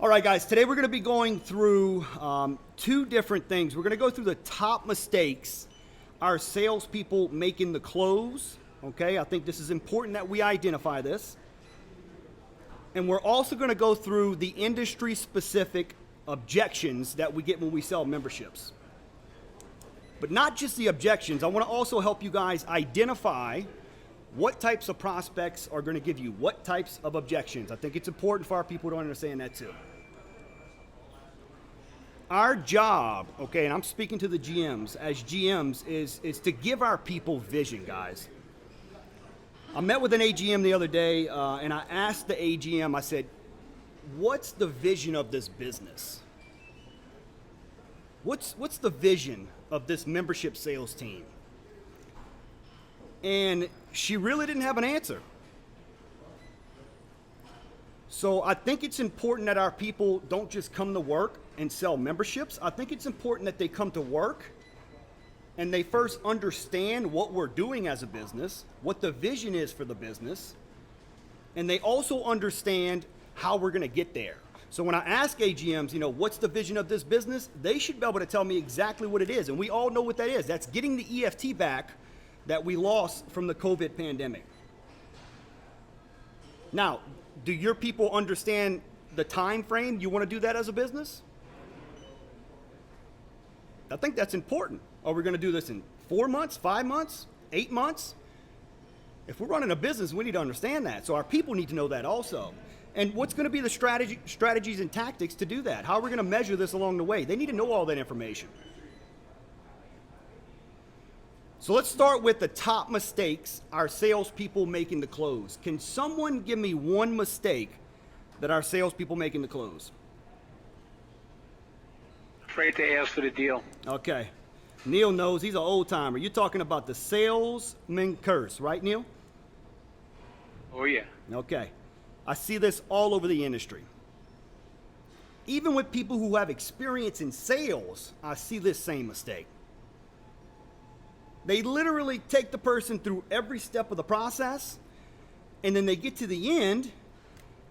All right, guys, today we're going to be going through two different things. We're going to go through the top mistakes our salespeople make in the close. Okay, I think this is important that we identify this. And we're also going to go through the industry-specific objections that we get when we sell memberships. But not just the objections. I want to also help you guys identify what types of prospects are going to give you what types of objections. I think it's important for our people to understand that too. Our job, okay, and I'm speaking to the GMs, as GMs, is to give our people vision, guys. I met with an AGM the other day, and I asked the AGM, I said, what's the vision of this business? What's the vision of this membership sales team? And she really didn't have an answer. So I think it's important that our people don't just come to work and sell memberships. I think it's important that they come to work and they first understand what we're doing as a business, what the vision is for the business, and they also understand how we're going to get there. So when I ask AGMs, what's the vision of this business, they should be able to tell me exactly what it is. And we all know what that is. That's getting the EFT back that we lost from the COVID pandemic. Now, do your people understand the time frame you want to do that as a business? I think that's important. Are we going to do this in 4 months, 5 months, 8 months? If we're running a business, we need to understand that. So our people need to know that also. And what's going to be the strategies and tactics to do that? How are we going to measure this along the way? They need to know all that information. So let's start with the top mistakes our salespeople make in the close. Can someone give me one mistake that our salespeople make in the close? Afraid to ask for the deal. Okay. Neil knows, he's an old timer. You're talking about the salesman curse, right, Neil? Oh, yeah. Okay. I see this all over the industry. Even with people who have experience in sales, I see this same mistake. They literally take the person through every step of the process, and then they get to the end,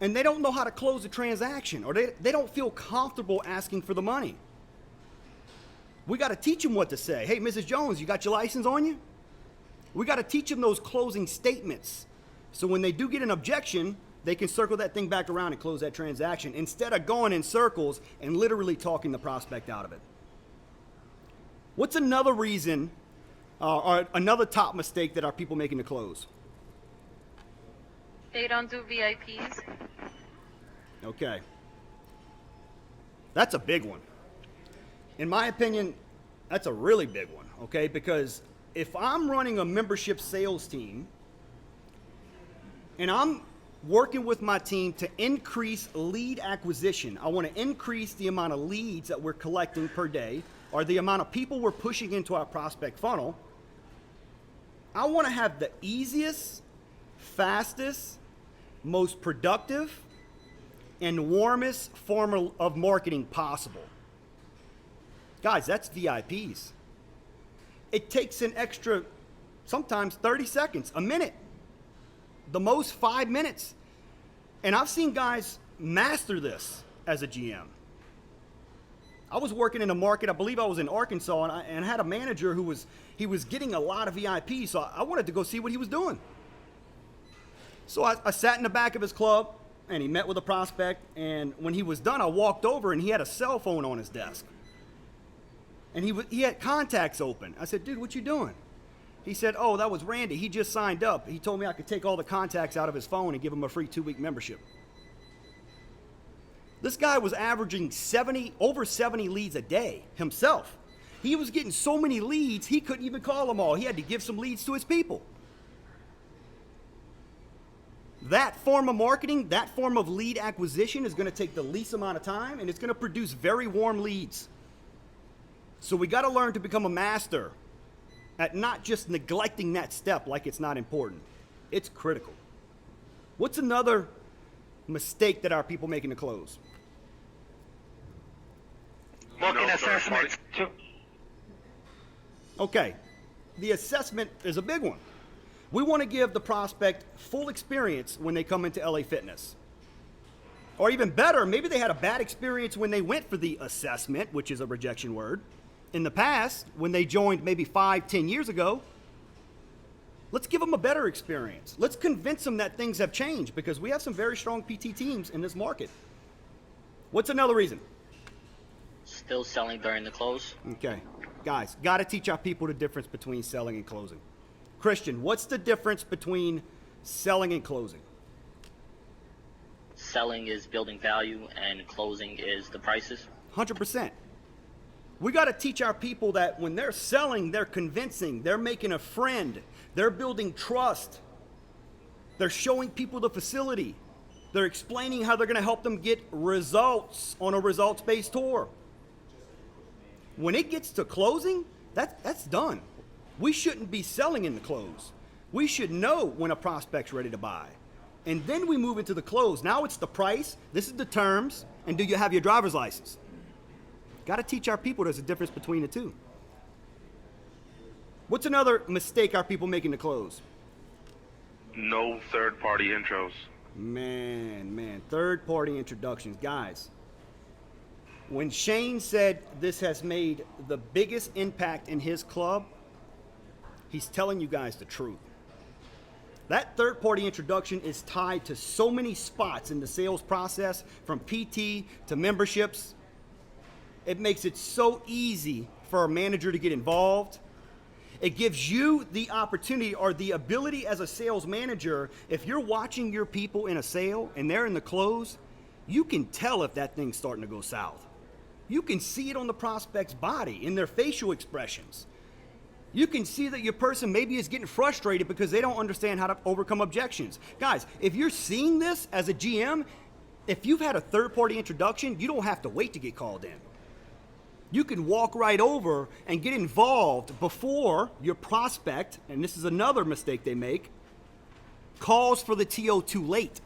and they don't know how to close a transaction, or they don't feel comfortable asking for the money. We got to teach them what to say. Hey, Mrs. Jones, you got your license on you? We got to teach them those closing statements. So when they do get an objection, they can circle that thing back around and close that transaction instead of going in circles and literally talking the prospect out of it. What's another reason or another top mistake that our people make in the close? They don't do VIPs. Okay. That's a big one. In my opinion, that's a really big one, okay? Because if I'm running a membership sales team and I'm working with my team to increase lead acquisition, I want to increase the amount of leads that we're collecting per day or the amount of people we're pushing into our prospect funnel, I want to have the easiest, fastest, most productive, and warmest form of marketing possible. Guys, that's VIPs. It takes an extra, sometimes 30 seconds, a minute, the most 5 minutes. And I've seen guys master this as a GM. I was working in a market, I believe I was in Arkansas, and I had a manager who was getting a lot of VIPs, so I wanted to go see what he was doing. So I sat in the back of his club, and he met with a prospect, and when he was done, I walked over, and he had a cell phone on his desk. And he had contacts open. I said, dude, what you doing? He said, oh, that was Randy. He just signed up. He told me I could take all the contacts out of his phone and give him a free 2-week membership. This guy was averaging over 70 leads a day himself. He was getting so many leads, he couldn't even call them all. He had to give some leads to his people. That form of marketing, that form of lead acquisition is going to take the least amount of time, and it's going to produce very warm leads. So we got to learn to become a master at not just neglecting that step like it's not important. It's critical. What's another mistake that our people make in the close? Booking assessments. Okay, the assessment is a big one. We want to give the prospect full experience when they come into LA Fitness. Or even better, maybe they had a bad experience when they went for the assessment, which is a rejection word, in the past, when they joined maybe 5-10 years ago. Let's give them a better experience. Let's convince them that things have changed, because we have some very strong PT teams in this market. What's another reason? Still selling during the close. Okay. Guys, got to teach our people the difference between selling and closing. Christian, what's the difference between selling and closing? Selling is building value and closing is the prices. 100%. We got to teach our people that when they're selling, they're convincing, they're making a friend, they're building trust, they're showing people the facility, they're explaining how they're going to help them get results on a results-based tour. When it gets to closing, that's done. We shouldn't be selling in the close. We should know when a prospect's ready to buy. And then we move into the close. Now it's the price, this is the terms, and do you have your driver's license? Got to teach our people there's a difference between the two. What's another mistake our people make in the close? No third-party intros. Man, third-party introductions. Guys, when Shane said this has made the biggest impact in his club, he's telling you guys the truth. That third-party introduction is tied to so many spots in the sales process, from PT to memberships. It makes it so easy for a manager to get involved. It gives you the opportunity or the ability as a sales manager, if you're watching your people in a sale and they're in the close, you can tell if that thing's starting to go south. You can see it on the prospect's body, in their facial expressions. You can see that your person maybe is getting frustrated because they don't understand how to overcome objections. Guys, if you're seeing this as a GM, if you've had a third-party introduction, you don't have to wait to get called in. You can walk right over and get involved before your prospect, and this is another mistake they make, calls for the TO too late.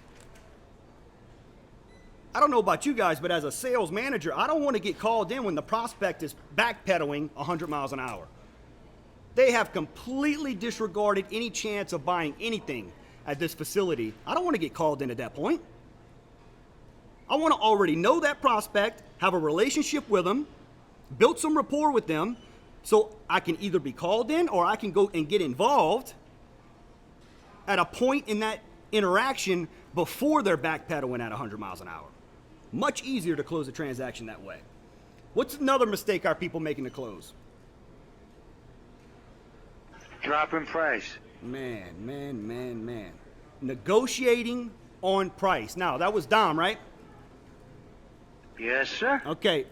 I don't know about you guys, but as a sales manager, I don't want to get called in when the prospect is backpedaling 100 miles an hour. They have completely disregarded any chance of buying anything at this facility. I don't want to get called in at that point. I want to already know that prospect, have a relationship with them, build some rapport with them, so I can either be called in or I can go and get involved at a point in that interaction before they're backpedaling at 100 miles an hour. Much easier to close a transaction that way. What's another mistake our people make in the close? Drop in price. Man. Negotiating on price. Now, that was Dom, right? Yes, sir. Okay.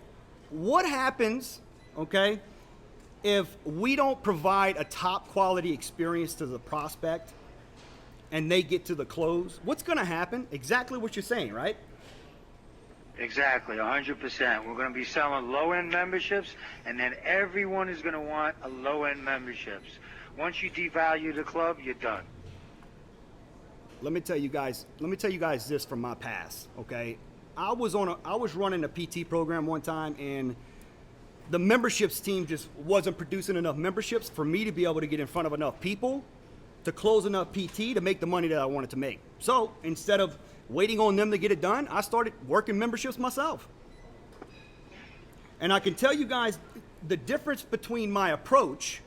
What happens, okay, if we don't provide a top quality experience to the prospect and they get to the close? What's going to happen? Exactly what you're saying, right? Exactly, 100%. We're going to be selling low-end memberships, and then everyone is going to want a low-end memberships. Once you devalue the club, you're done. Let me tell you guys this from my past, okay? I was running a PT program one time, and the memberships team just wasn't producing enough memberships for me to be able to get in front of enough people to close enough PT to make the money that I wanted to make. So instead of waiting on them to get it done, I started working memberships myself. And I can tell you guys the difference between my approach,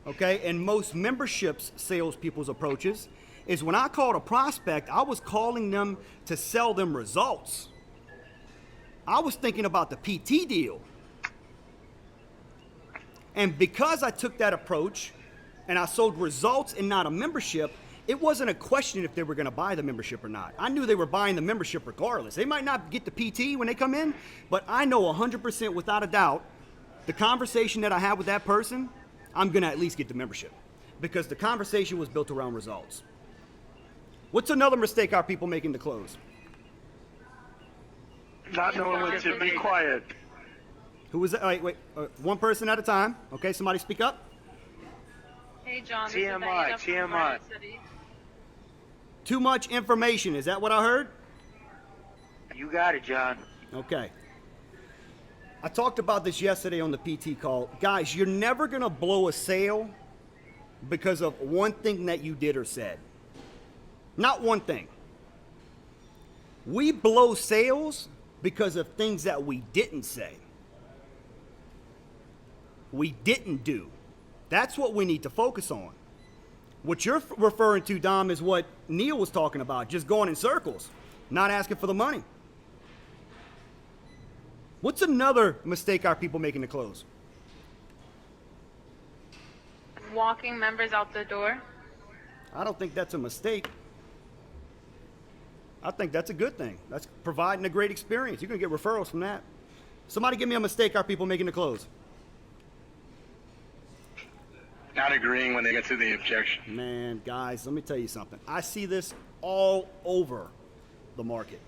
okay, and most memberships salespeople's approaches is when I called a prospect, I was calling them to sell them results. I was thinking about the PT deal. And because I took that approach and I sold results and not a membership, it wasn't a question if they were going to buy the membership or not. I knew they were buying the membership regardless. They might not get the PT when they come in, but I know 100% without a doubt, the conversation that I had with that person, I'm going to at least get the membership because the conversation was built around results. What's another mistake our people make in the close? Not knowing when to be quiet. Who was that? Wait. One person at a time. Okay, somebody speak up. Hey, John. This TMI, is Aida from TMI. Garden City. Too much information. Is that what I heard? You got it, John. Okay. I talked about this yesterday on the PT call. Guys, you're never going to blow a sale because of one thing that you did or said. Not one thing. We blow sales because of things that we didn't say. We didn't do. That's what we need to focus on. What you're referring to, Dom, is what Neil was talking about, just going in circles, not asking for the money. What's another mistake our people make in the close? Walking members out the door. I don't think that's a mistake. I think that's a good thing. That's providing a great experience. You're going to get referrals from that. Somebody give me a mistake our people make in the close. Not agreeing when they get to the objection. Man, guys, let me tell you something. I see this all over the market.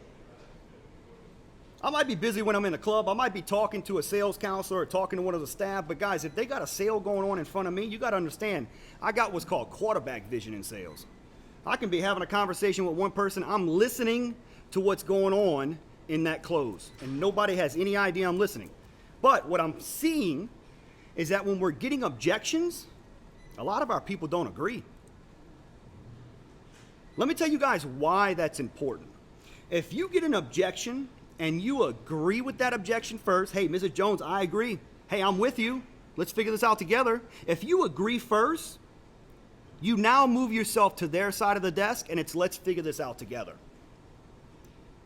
I might be busy when I'm in a club. I might be talking to a sales counselor or talking to one of the staff. But guys, if they got a sale going on in front of me, you got to understand, I got what's called quarterback vision in sales. I can be having a conversation with one person. I'm listening to what's going on in that close. And nobody has any idea I'm listening. But what I'm seeing is that when we're getting objections, a lot of our people don't agree. Let me tell you guys why that's important. If you get an objection and you agree with that objection first, hey, Mrs. Jones, I agree. Hey, I'm with you. Let's figure this out together. If you agree first, you now move yourself to their side of the desk and it's let's figure this out together.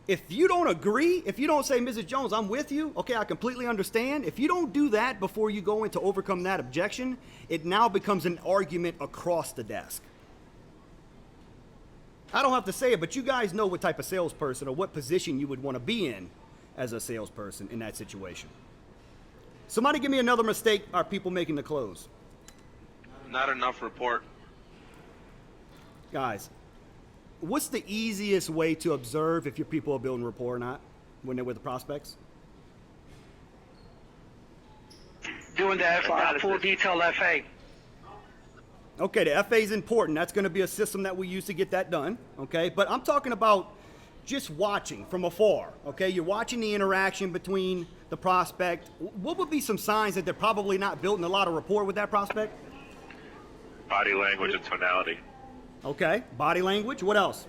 If you don't agree, if you don't say, Mrs. Jones, I'm with you, okay, I completely understand. If you don't do that before you go in to overcome that objection, it now becomes an argument across the desk. I don't have to say it, but you guys know what type of salesperson or what position you would want to be in as a salesperson in that situation. Somebody give me another mistake our people make in the close. Not enough report. Guys, what's the easiest way to observe if your people are building rapport or not when they're with the prospects? Doing the full detailed FA. Okay, the FA is important. That's going to be a system that we use to get that done, okay? But I'm talking about just watching from afar, okay? You're watching the interaction between the prospect. What would be some signs that they're probably not building a lot of rapport with that prospect? Body language and tonality. Okay, body language. What else?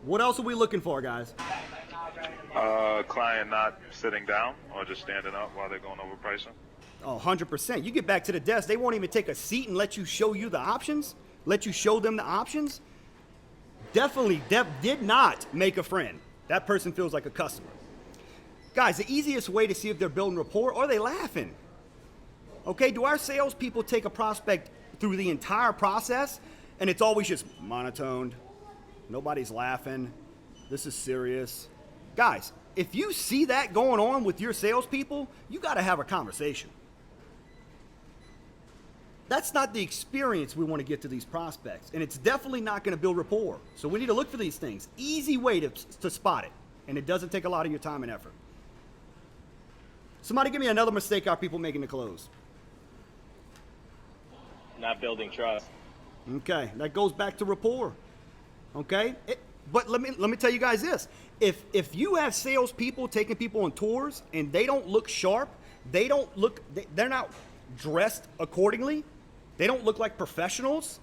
What else are we looking for, guys? Client not sitting down or just standing up while they're going over pricing. Oh, 100%. You get back to the desk, they won't even take a seat and let you show you the options, let you show them the options. Definitely did not make a friend. That person feels like a customer. Guys, the easiest way to see if they're building rapport, are they laughing? Okay, do our salespeople take a prospect through the entire process and it's always just monotoned? Nobody's laughing. This is serious. Guys, if you see that going on with your salespeople, you got to have a conversation. That's not the experience we want to get to these prospects, and it's definitely not going to build rapport. So we need to look for these things. Easy way to spot it, and it doesn't take a lot of your time and effort. Somebody give me another mistake our people make in the close. Not building trust. Okay, that goes back to rapport. Okay, but let me tell you guys this: if you have salespeople taking people on tours and they don't look sharp, they're not dressed accordingly, they don't look like professionals,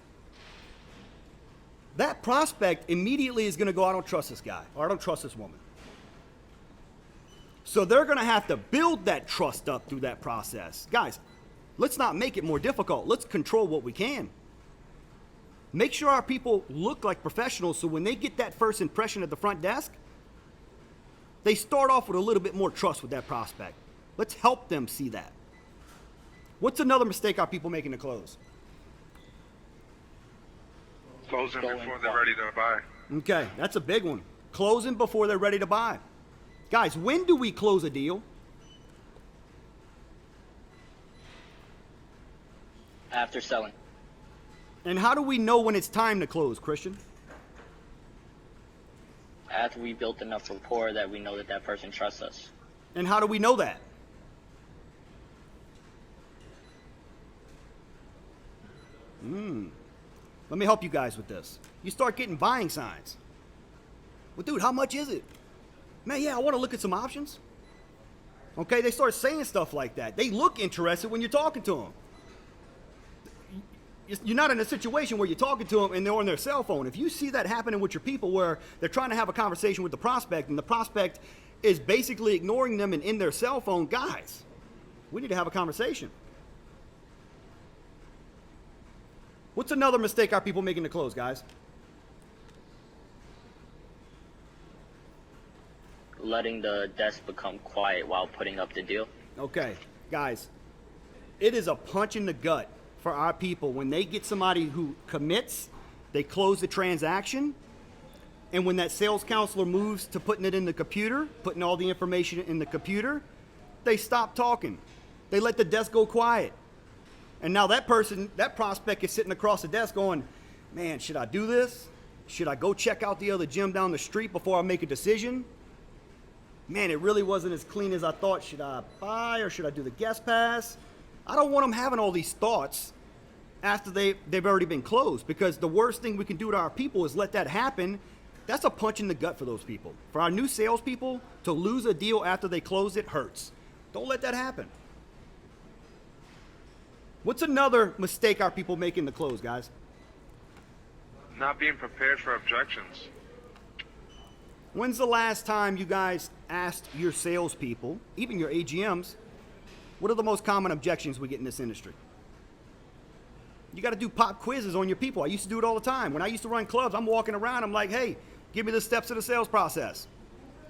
that prospect immediately is going to go, I don't trust this guy, or I don't trust this woman. So they're going to have to build that trust up through that process. Guys, let's not make it more difficult. Let's control what we can. Make sure our people look like professionals so when they get that first impression at the front desk, they start off with a little bit more trust with that prospect. Let's help them see that. What's another mistake our people make in the close? Closing before they're ready to buy. Okay, that's a big one. Closing before they're ready to buy. Guys, when do we close a deal? After selling. And how do we know when it's time to close, Christian? After we built enough rapport that we know that that person trusts us. And how do we know that? Let me help you guys with this. You start getting buying signs. Well, dude, how much is it? Man, yeah, I want to look at some options. Okay, they start saying stuff like that. They look interested when you're talking to them. you're not in a situation where you're talking to them and they're on their cell phone. If you see that happening with your people where they're trying to have a conversation with the prospect and the prospect is basically ignoring them and in their cell phone, guys, we need to have a conversation. What's another mistake our people make in the close, guys? Letting the desk become quiet while putting up the deal. Okay, guys, it is a punch in the gut for our people when they get somebody who commits, they close the transaction, and when that sales counselor moves to putting it in the computer, putting all the information in the computer, they stop talking. They let the desk go quiet. And now that person, that prospect is sitting across the desk going, man, should I do this? Should I go check out the other gym down the street before I make a decision? Man, it really wasn't as clean as I thought. Should I buy or should I do the guest pass? I don't want them having all these thoughts after they've already been closed, because the worst thing we can do to our people is let that happen. That's a punch in the gut for those people. For our new salespeople, to lose a deal after they close it hurts. Don't let that happen. What's another mistake our people make in the close, guys? Not being prepared for objections. When's the last time you guys asked your salespeople, even your AGMs, what are the most common objections we get in this industry? You got to do pop quizzes on your people. I used to do it all the time. When I used to run clubs, I'm walking around, I'm like, hey, give me the steps of the sales process.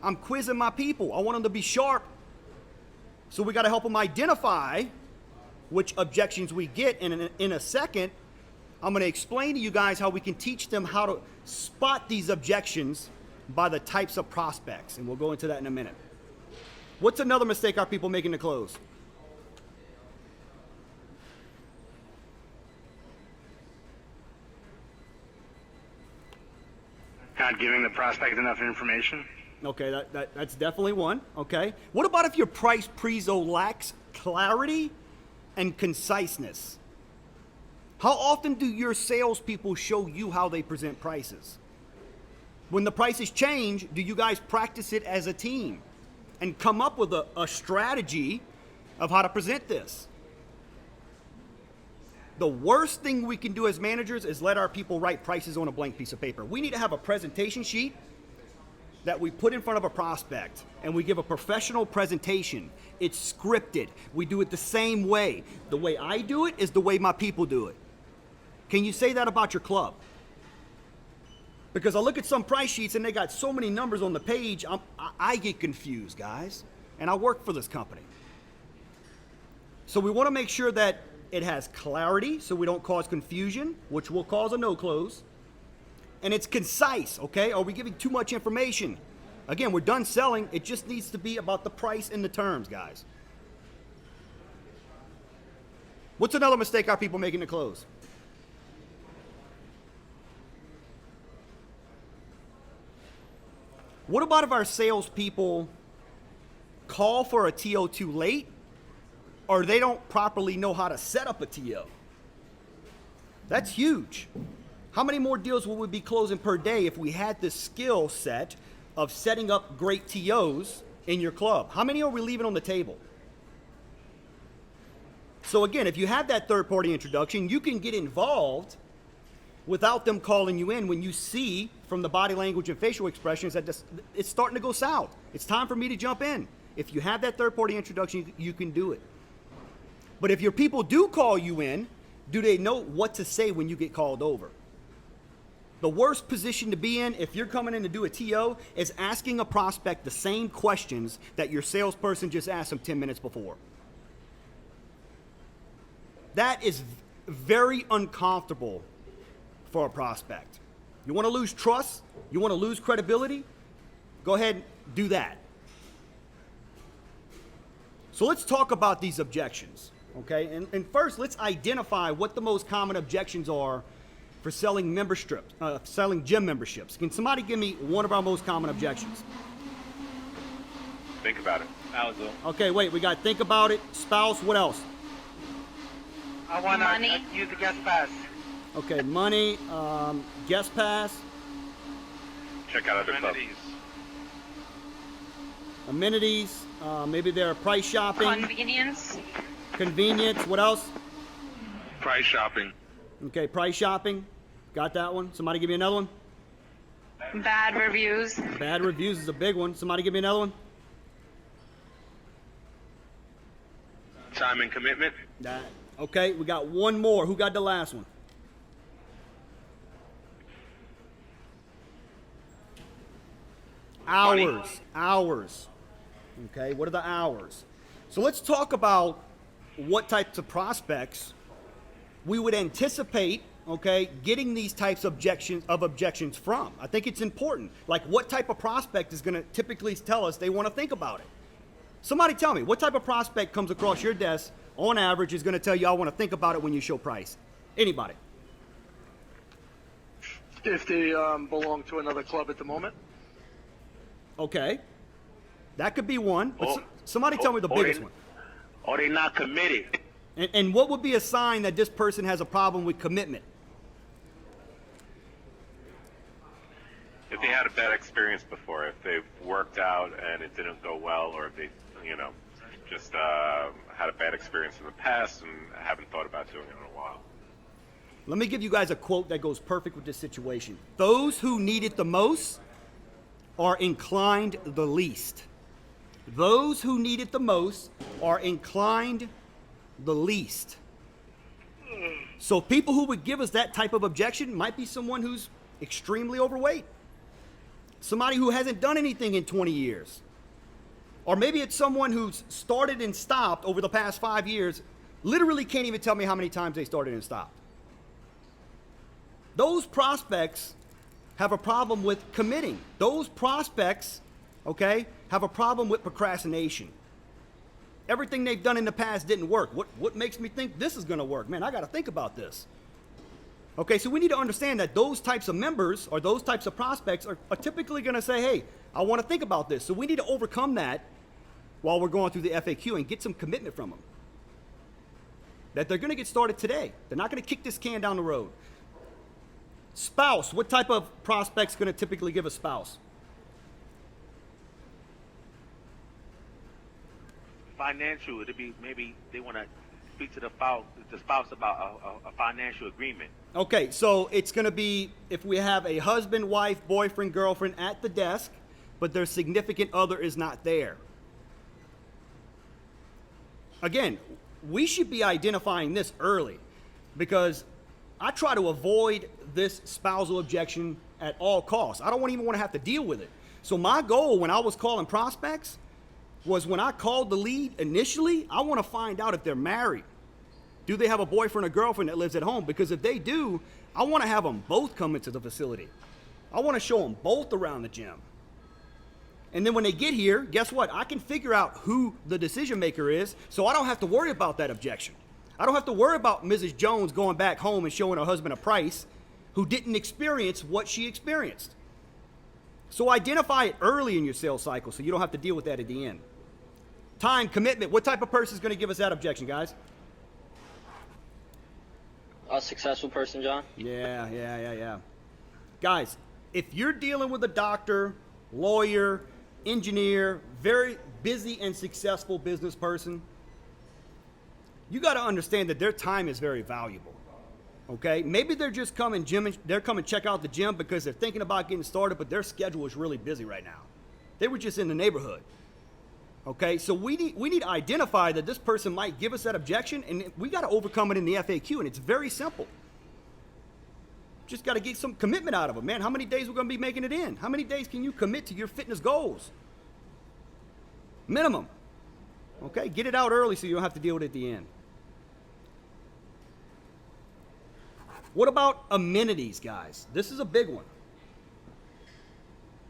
I'm quizzing my people. I want them to be sharp. So we got to help them identify which objections we get. And in a second, I'm going to explain to you guys how we can teach them how to spot these objections by the types of prospects. And we'll go into that in a minute. What's another mistake our people make in the close? Not giving the prospect enough information. Okay, that's definitely one. Okay. What about if your price prezo lacks clarity and conciseness? How often do your salespeople show you how they present prices? When the prices change, do you guys practice it as a team and come up with a strategy of how to present this? The worst thing we can do as managers is let our people write prices on a blank piece of paper. We need to have a presentation sheet that we put in front of a prospect and we give a professional presentation. It's scripted. We do it the same way. The way I do it is the way my people do it. Can you say that about your club? Because I look at some price sheets and they got so many numbers on the page, I get confused, guys. And I work for this company. So we want to make sure that it has clarity so we don't cause confusion, which will cause a no close. And it's concise, okay? Are we giving too much information? Again, we're done selling. It just needs to be about the price and the terms, guys. What's another mistake our people make in the close? What about if our salespeople call for a TO too late, or they don't properly know how to set up a TO? That's huge. How many more deals will we be closing per day if we had the skill set of setting up great TOs in your club? How many are we leaving on the table? So again, if you have that third-party introduction, you can get involved without them calling you in when you see from the body language and facial expressions that it's starting to go south. It's time for me to jump in. If you have that third-party introduction, you can do it. But if your people do call you in, do they know what to say when you get called over? The worst position to be in if you're coming in to do a TO is asking a prospect the same questions that your salesperson just asked them 10 minutes before. That is very uncomfortable for a prospect. You want to lose trust? You want to lose credibility? Go ahead and do that. So let's talk about these objections, okay? And first, let's identify what the most common objections are for selling selling gym memberships. Can somebody give me one of our most common objections? Think about it. Okay, wait, we got think about it, spouse, what else? I want to use the guest pass. Okay, money, guest pass, Check out other clubs. amenities, maybe they're price shopping, Convenience. convenience, what else? Price shopping. Okay, price shopping. Got that one. Somebody give me another one. Bad reviews. Bad reviews is a big one. Somebody give me another one. Time and commitment. That. Okay, we got one more. Who got the last one? Money. Hours. Okay, what are the hours? So let's talk about what types of prospects we would anticipate, okay, getting these types of objections from. I think it's important. Like, what type of prospect is going to typically tell us they want to think about it? Somebody tell me, what type of prospect comes across your desk on average is going to tell you I want to think about it when you show price? Anybody? If they belong to another club at the moment. Okay. That could be one. But Or- somebody tell me the biggest one. Or they not committed. And what would be a sign that this person has a problem with commitment? If they had a bad experience before, if they've worked out and it didn't go well, or if they, just had a bad experience in the past and haven't thought about doing it in a while. Let me give you guys a quote that goes perfect with this situation. Those who need it the most are inclined the least. Those who need it the most are inclined the least. So people who would give us that type of objection might be someone who's extremely overweight. Somebody who hasn't done anything in 20 years. Or maybe it's someone who's started and stopped over the past 5 years, literally can't even tell me how many times they started and stopped. Those prospects have a problem with committing. Those prospects, okay, have a problem with procrastination. Everything they've done in the past didn't work. What makes me think this is going to work? Man, I got to think about this. Okay, so we need to understand that those types of members or those types of prospects are typically going to say, hey, I want to think about this. So we need to overcome that while we're going through the FAQ and get some commitment from them. That they're going to get started today. They're not going to kick this can down the road. Spouse, what type of prospect's going to typically give a spouse? Financial, it'd be maybe they want to speak to the spouse about a financial agreement. Okay, so it's going to be if we have a husband, wife, boyfriend, girlfriend at the desk, but their significant other is not there. Again, we should be identifying this early because I try to avoid this spousal objection at all costs. I don't even want to have to deal with it. So my goal when I was calling prospects was when I called the lead initially, I want to find out if they're married. Do they have a boyfriend or girlfriend that lives at home? Because if they do, I want to have them both come into the facility. I want to show them both around the gym. And then when they get here, guess what? I can figure out who the decision maker is, so I don't have to worry about that objection. I don't have to worry about Mrs. Jones going back home and showing her husband a price who didn't experience what she experienced. So identify it early in your sales cycle so you don't have to deal with that at the end. Time, commitment. What type of person is going to give us that objection, guys? A successful person, John. Yeah. Guys, if you're dealing with a doctor, lawyer, engineer, very busy and successful business person, you got to understand that their time is very valuable. Okay? Maybe they're just coming check out the gym because they're thinking about getting started, but their schedule is really busy right now. They were just in the neighborhood. Okay? So we need to identify that this person might give us that objection, and we got to overcome it in the FAQ, and it's very simple. Just got to get some commitment out of them, man. How many days we're going to be making it in? How many days can you commit to your fitness goals? Minimum. Okay? Get it out early so you don't have to deal with it at the end. What about amenities, guys? This is a big one.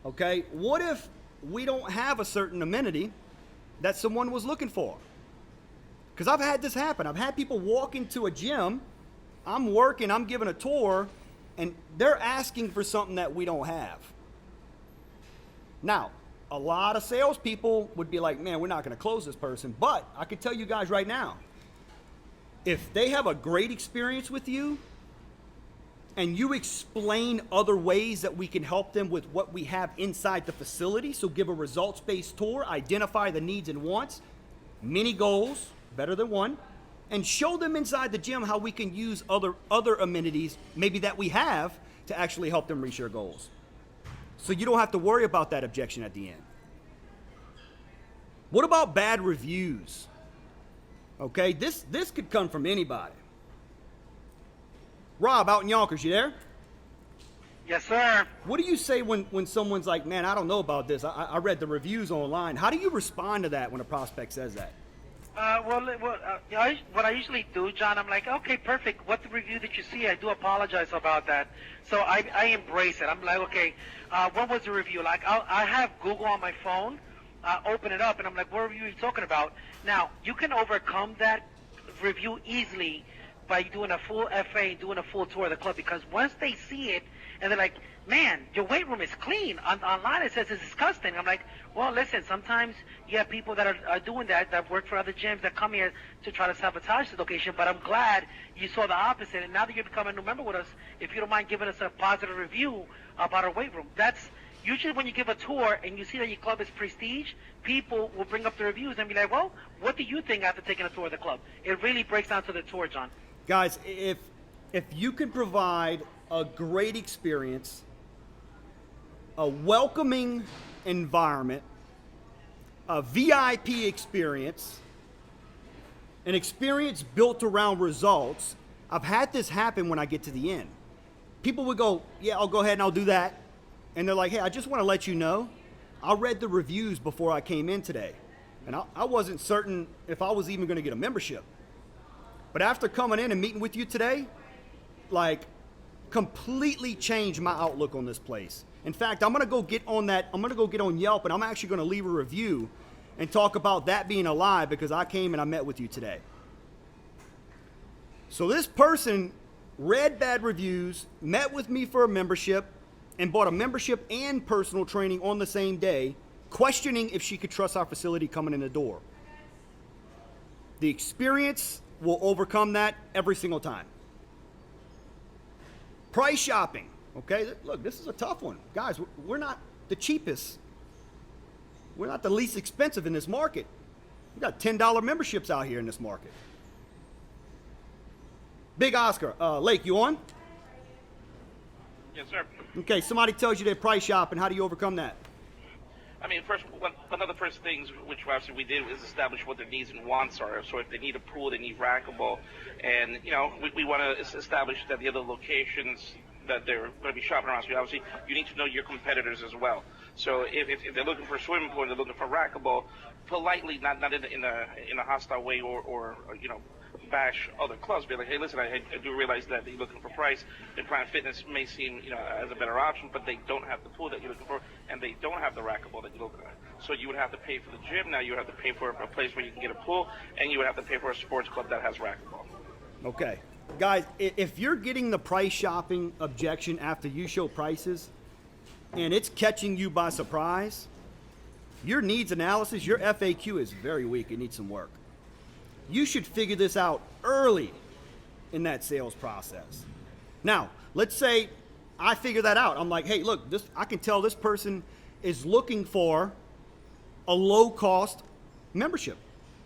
Okay? What if we don't have a certain amenity that someone was looking for? Because I've had this happen. I've had people walk into a gym, I'm working, I'm giving a tour, and they're asking for something that we don't have. Now, a lot of salespeople would be like, man, we're not going to close this person. But I can tell you guys right now, if they have a great experience with you, and you explain other ways that we can help them with what we have inside the facility, so give a results-based tour, identify the needs and wants, many goals, better than one, and show them inside the gym how we can use other amenities maybe that we have to actually help them reach their goals. So you don't have to worry about that objection at the end. What about bad reviews? Okay, this could come from anybody. Rob, out in Yonkers, you there? Yes, sir. What do you say when someone's like, man, I don't know about this. I read the reviews online. How do you respond to that when a prospect says that? What I usually do, John, I'm like, okay, perfect. What the review that you see? I do apologize about that. So I embrace it. I'm like, okay, what was the review? Like, I have Google on my phone. Open it up, and I'm like, what review are you talking about? Now, you can overcome that review easily by doing a full FA, doing a full tour of the club, because once they see it, and they're like, man, your weight room is clean. Online it says it's disgusting. I'm like, well, listen, sometimes you have people that are doing that work for other gyms that come here to try to sabotage the location, but I'm glad you saw the opposite, and now that you're becoming a member with us, if you don't mind giving us a positive review about our weight room. That's usually when you give a tour and you see that your club is prestige, people will bring up the reviews and be like, well, what do you think after taking a tour of the club? It really breaks down to the tour, John. Guys, if you can provide a great experience, a welcoming environment, a VIP experience, an experience built around results. I've had this happen when I get to the end. People would go, yeah, I'll go ahead and I'll do that. And they're like, hey, I just want to let you know, I read the reviews before I came in today. And I wasn't certain if I was even going to get a membership. But after coming in and meeting with you today, like, completely changed my outlook on this place. In fact, I'm going to go get on Yelp, and I'm actually going to leave a review and talk about that being a lie because I came and I met with you today. So this person read bad reviews, met with me for a membership, and bought a membership and personal training on the same day, questioning if she could trust our facility coming in the door. The experience will overcome that every single time. Price shopping. Okay, look, this is a tough one. Guys, we're not the cheapest. We're not the least expensive in this market. We got $10 memberships out here in this market. Big Oscar, Lake, you on? Yes, sir. Okay, somebody tells you they're price shopping. How do you overcome that? I mean, one of the first things which obviously we did is establish what their needs and wants are. So if they need a pool, they need rackable, and we want to establish that the other locations that they're going to be shopping around. So obviously, you need to know your competitors as well. So if they're looking for a swimming pool and they're looking for rackable, politely, not in a hostile way or bash other clubs. Be like, hey, listen, I do realize that you're looking for price. And Prime Fitness may seem as a better option, but they don't have the pool that you're looking for, and they don't have the rackable that you're looking at. So you would have to pay for the gym. Now you would have to pay for a place where you can get a pool, and you would have to pay for a sports club that has rackable. Okay. Guys, if you're getting the price shopping objection after you show prices and it's catching you by surprise, your needs analysis, your FAQ is very weak. It needs some work. You should figure this out early in that sales process. Now, let's say I figure that out. I'm like, hey, look, I can tell this person is looking for a low-cost membership.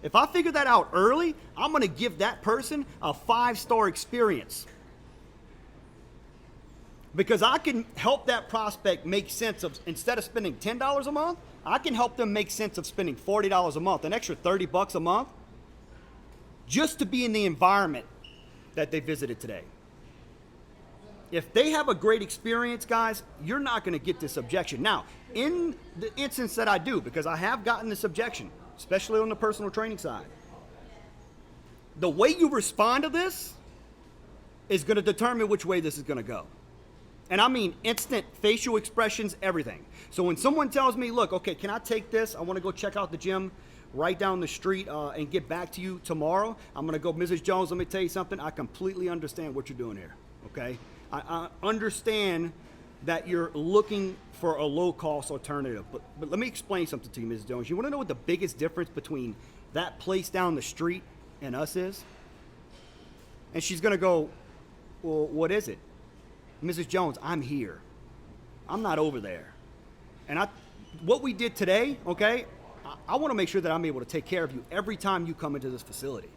If I figure that out early, I'm going to give that person a 5-star experience. Because I can help that prospect make sense of, instead of spending $10 a month, I can help them make sense of spending $40 a month, an extra $30 a month, just to be in the environment that they visited today. If they have a great experience, guys, you're not going to get this objection. Now, in the instance that I do, because I have gotten this objection, especially on the personal training side, the way you respond to this is going to determine which way this is going to go. And I mean instant facial expressions, everything. So when someone tells me, look, okay, can I take this? I want to go check out the gym right down the street and get back to you tomorrow. I'm going to go, Mrs. Jones, let me tell you something. I completely understand what you're doing here, okay? I understand that you're looking for a low-cost alternative. But let me explain something to you, Mrs. Jones. You want to know what the biggest difference between that place down the street and us is? And she's going to go, well, what is it? Mrs. Jones, I'm here. I'm not over there. And what we did today, okay, I want to make sure that I'm able to take care of you every time you come into this facility.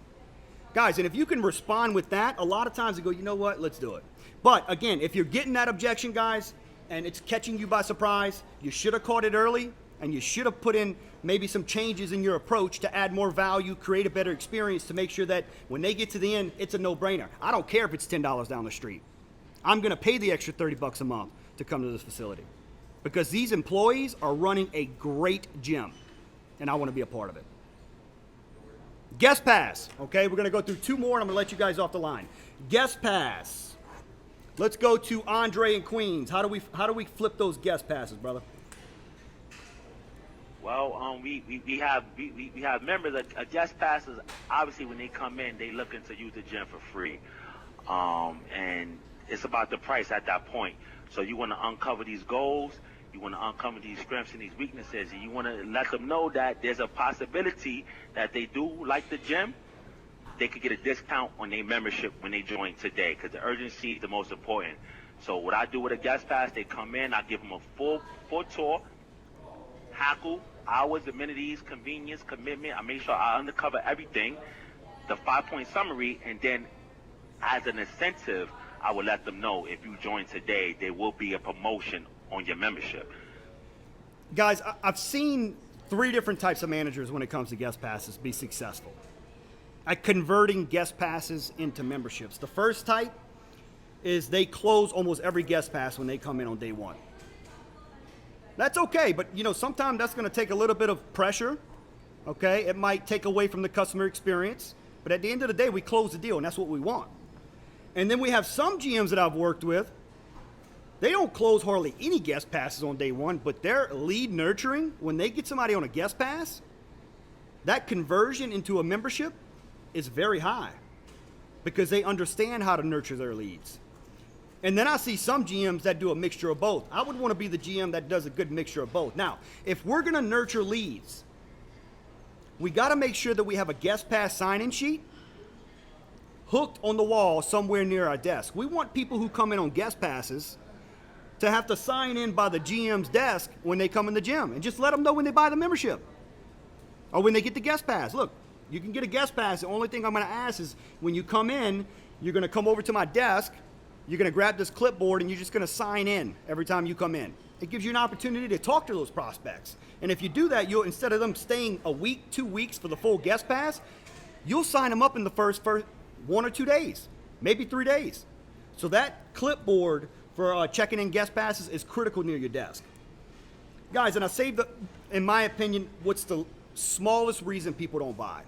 Guys, and if you can respond with that, a lot of times they go, you know what, let's do it. But again, if you're getting that objection, guys, and it's catching you by surprise, you should have caught it early, and you should have put in maybe some changes in your approach to add more value, create a better experience to make sure that when they get to the end, it's a no-brainer. I don't care if it's $10 down the street. I'm going to pay the extra $30 a month to come to this facility because these employees are running a great gym, and I want to be a part of it. Guest pass. Okay, we're going to go through two more, and I'm going to let you guys off the line. Guest pass. Let's go to Andre in Queens. How do we flip those guest passes, brother? Well, we have members that guest passes. Obviously, when they come in, they looking to use the gym for free, and it's about the price at that point. So you want to uncover these goals, you want to uncover these strengths and these weaknesses, and you want to let them know that there's a possibility that they do like the gym. They could get a discount on their membership when they join today, because the urgency is the most important. So what I do with a guest pass, they come in, I give them a full tour, hackle, hours, amenities, convenience, commitment. I make sure I uncover everything, the 5-point summary, and then as an incentive, I will let them know if you join today, there will be a promotion on your membership. Guys, I've seen 3 different types of managers when it comes to guest passes be successful at converting guest passes into memberships. The first type is they close almost every guest pass when they come in on day 1. That's okay, but sometimes that's going to take a little bit of pressure, okay? It might take away from the customer experience, but at the end of the day, we close the deal, and that's what we want. And then we have some GMs that I've worked with, they don't close hardly any guest passes on day 1, but their lead nurturing, when they get somebody on a guest pass, that conversion into a membership is very high because they understand how to nurture their leads. And then I see some GMs that do a mixture of both. I would want to be the GM that does a good mixture of both. Now, if we're going to nurture leads, we got to make sure that we have a guest pass sign-in sheet hooked on the wall somewhere near our desk. We want people who come in on guest passes to have to sign in by the GM's desk when they come in the gym, and just let them know when they buy the membership or when they get the guest pass. Look, you can get a guest pass. The only thing I'm going to ask is when you come in, you're going to come over to my desk, you're going to grab this clipboard, and you're just going to sign in every time you come in. It gives you an opportunity to talk to those prospects. And if you do that, you'll, instead of them staying a week, 2 weeks for the full guest pass, you'll sign them up in the first 1 or 2 days, maybe 3 days. So that clipboard for checking in guest passes is critical near your desk. Guys, and I saved, in my opinion, what's the smallest reason people don't buy?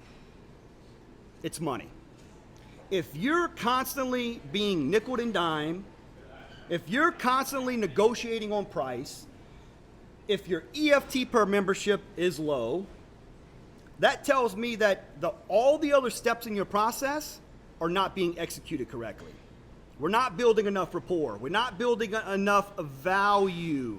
It's money. If you're constantly being nickeled and dimed, if you're constantly negotiating on price, if your EFT per membership is low, that tells me that all the other steps in your process are not being executed correctly. We're not building enough rapport. We're not building enough value.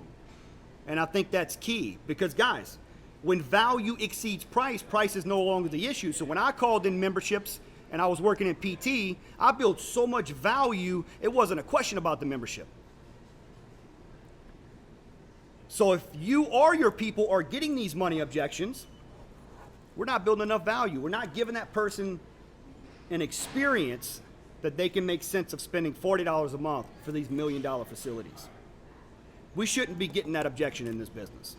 And I think that's key because, guys, when value exceeds price, price is no longer the issue. So when I called in memberships and I was working in PT, I built so much value, it wasn't a question about the membership. So if you or your people are getting these money objections, we're not building enough value. We're not giving that person an experience that they can make sense of spending $40 a month for these $1 million facilities. We shouldn't be getting that objection in this business.